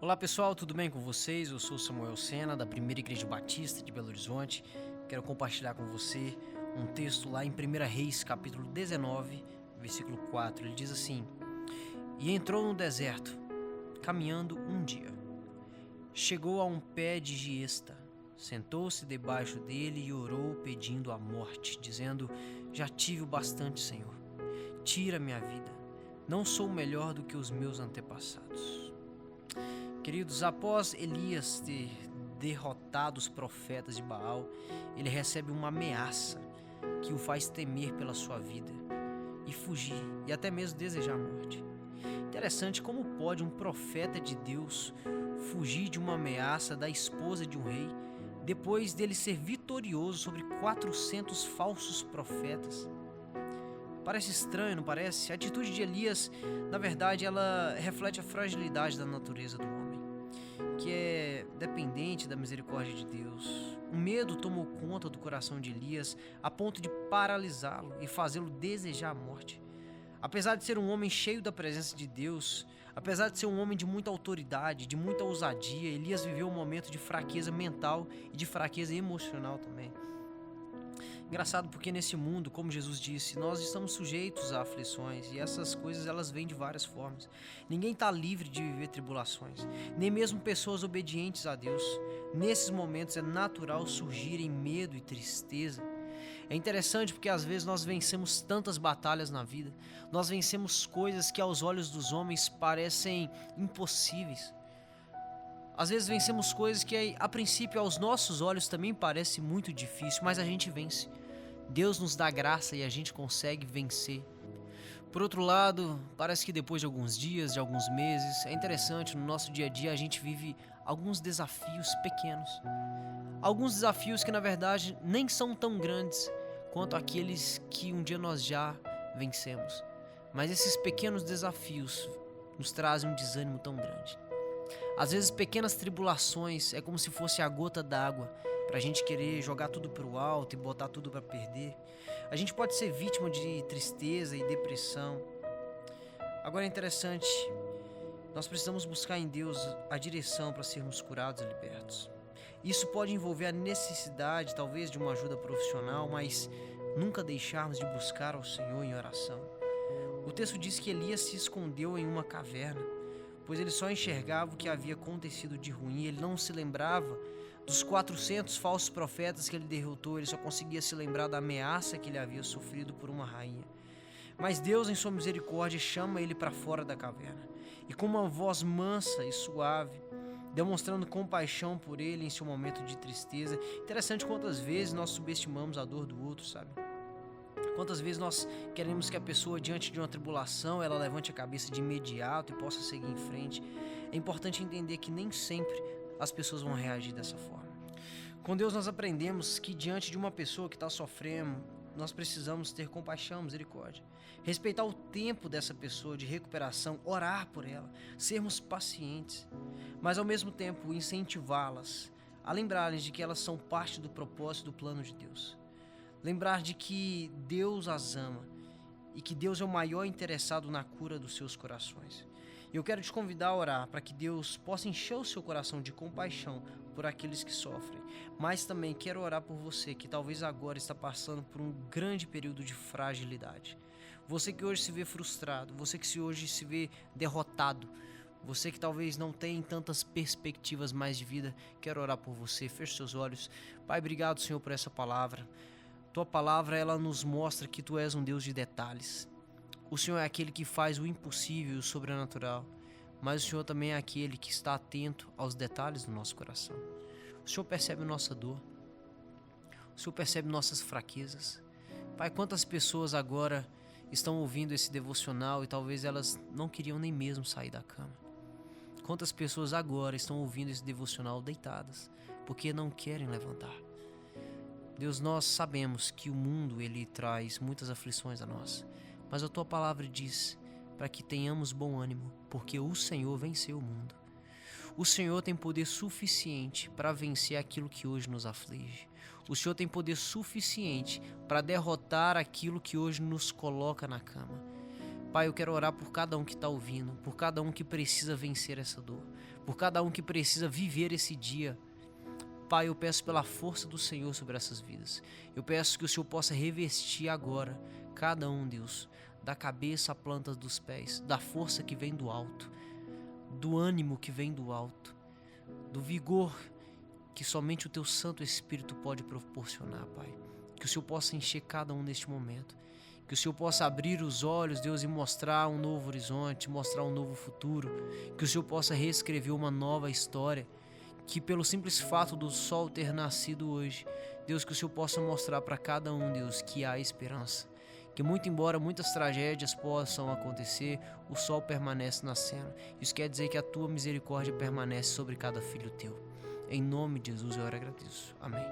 Olá pessoal, tudo bem com vocês? Eu sou Samuel Sena, da Primeira Igreja Batista de Belo Horizonte. Quero compartilhar com você um texto lá em 1 Reis, capítulo 19, versículo 4. Ele diz assim: E entrou no deserto, caminhando um dia. Chegou a um pé de giesta, sentou-se debaixo dele e orou pedindo a morte, dizendo: Já tive o bastante, Senhor. Tira minha vida. Não sou melhor do que os meus antepassados. Queridos, após Elias ter derrotado os profetas de Baal, ele recebe uma ameaça que o faz temer pela sua vida e fugir e até mesmo desejar a morte. Interessante como pode um profeta de Deus fugir de uma ameaça da esposa de um rei depois dele ser vitorioso sobre 400 falsos profetas. Parece estranho, não parece? A atitude de Elias, na verdade, ela reflete a fragilidade da natureza do homem, que é dependente da misericórdia de Deus. O medo tomou conta do coração de Elias a ponto de paralisá-lo e fazê-lo desejar a morte. Apesar de ser um homem cheio da presença de Deus, apesar de ser um homem de muita autoridade, de muita ousadia, Elias viveu um momento de fraqueza mental e de fraqueza emocional também. Engraçado porque nesse mundo, como Jesus disse, nós estamos sujeitos a aflições e essas coisas elas vêm de várias formas. Ninguém está livre de viver tribulações, nem mesmo pessoas obedientes a Deus. Nesses momentos é natural surgirem medo e tristeza. É interessante porque às vezes nós vencemos tantas batalhas na vida, nós vencemos coisas que aos olhos dos homens parecem impossíveis. Às vezes vencemos coisas que a princípio aos nossos olhos também parece muito difícil, mas a gente vence. Deus nos dá graça e a gente consegue vencer. Por outro lado, parece que depois de alguns dias, de alguns meses, é interessante, no nosso dia a dia a gente vive alguns desafios pequenos. Alguns desafios que na verdade nem são tão grandes quanto aqueles que um dia nós já vencemos. Mas esses pequenos desafios nos trazem um desânimo tão grande. Às vezes pequenas tribulações é como se fosse a gota d'água para a gente querer jogar tudo para o alto e botar tudo para perder. A gente pode ser vítima de tristeza e depressão. Agora é interessante, nós precisamos buscar em Deus a direção para sermos curados e libertos. Isso pode envolver a necessidade talvez de uma ajuda profissional, mas nunca deixarmos de buscar ao Senhor em oração. O texto diz que Elias se escondeu em uma caverna, pois ele só enxergava o que havia acontecido de ruim. Ele não se lembrava dos 400 falsos profetas que ele derrotou, ele só conseguia se lembrar da ameaça que ele havia sofrido por uma rainha. Mas Deus, em sua misericórdia, chama ele para fora da caverna, e com uma voz mansa e suave, demonstrando compaixão por ele em seu momento de tristeza. Interessante quantas vezes nós subestimamos a dor do outro, sabe? Quantas vezes nós queremos que a pessoa, diante de uma tribulação, ela levante a cabeça de imediato e possa seguir em frente. É importante entender que nem sempre as pessoas vão reagir dessa forma. Com Deus nós aprendemos que diante de uma pessoa que está sofrendo, nós precisamos ter compaixão, misericórdia. Respeitar o tempo dessa pessoa de recuperação, orar por ela, sermos pacientes, mas ao mesmo tempo incentivá-las a lembrarem de que elas são parte do propósito do plano de Deus. Lembrar de que Deus as ama e que Deus é o maior interessado na cura dos seus corações. E eu quero te convidar a orar para que Deus possa encher o seu coração de compaixão por aqueles que sofrem. Mas também quero orar por você que talvez agora está passando por um grande período de fragilidade. Você que hoje se vê frustrado, você que hoje se vê derrotado, você que talvez não tem tantas perspectivas mais de vida, quero orar por você. Feche seus olhos. Pai, obrigado, Senhor, por essa palavra. Tua palavra, ela nos mostra que Tu és um Deus de detalhes. O Senhor é aquele que faz o impossível e o sobrenatural, mas o Senhor também é aquele que está atento aos detalhes do nosso coração. O Senhor percebe nossa dor, o Senhor percebe nossas fraquezas. Pai, quantas pessoas agora estão ouvindo esse devocional e talvez elas não queriam nem mesmo sair da cama. Quantas pessoas agora estão ouvindo esse devocional deitadas, porque não querem levantar. Deus, nós sabemos que o mundo ele traz muitas aflições a nós, mas a Tua palavra diz para que tenhamos bom ânimo, porque o Senhor venceu o mundo. O Senhor tem poder suficiente para vencer aquilo que hoje nos aflige. O Senhor tem poder suficiente para derrotar aquilo que hoje nos coloca na cama. Pai, eu quero orar por cada um que está ouvindo, por cada um que precisa vencer essa dor, por cada um que precisa viver esse dia. Pai, eu peço pela força do Senhor sobre essas vidas. Eu peço que o Senhor possa revestir agora cada um, Deus, da cabeça à planta dos pés, da força que vem do alto, do ânimo que vem do alto, do vigor que somente o Teu Santo Espírito pode proporcionar, Pai. Que o Senhor possa encher cada um neste momento. Que o Senhor possa abrir os olhos, Deus, e mostrar um novo horizonte, mostrar um novo futuro. Que o Senhor possa reescrever uma nova história. Que pelo simples fato do sol ter nascido hoje, Deus, que o Senhor possa mostrar para cada um, Deus, que há esperança. Que muito embora muitas tragédias possam acontecer, o sol permanece nascendo. Isso quer dizer que a Tua misericórdia permanece sobre cada filho Teu. Em nome de Jesus eu agradeço. Amém.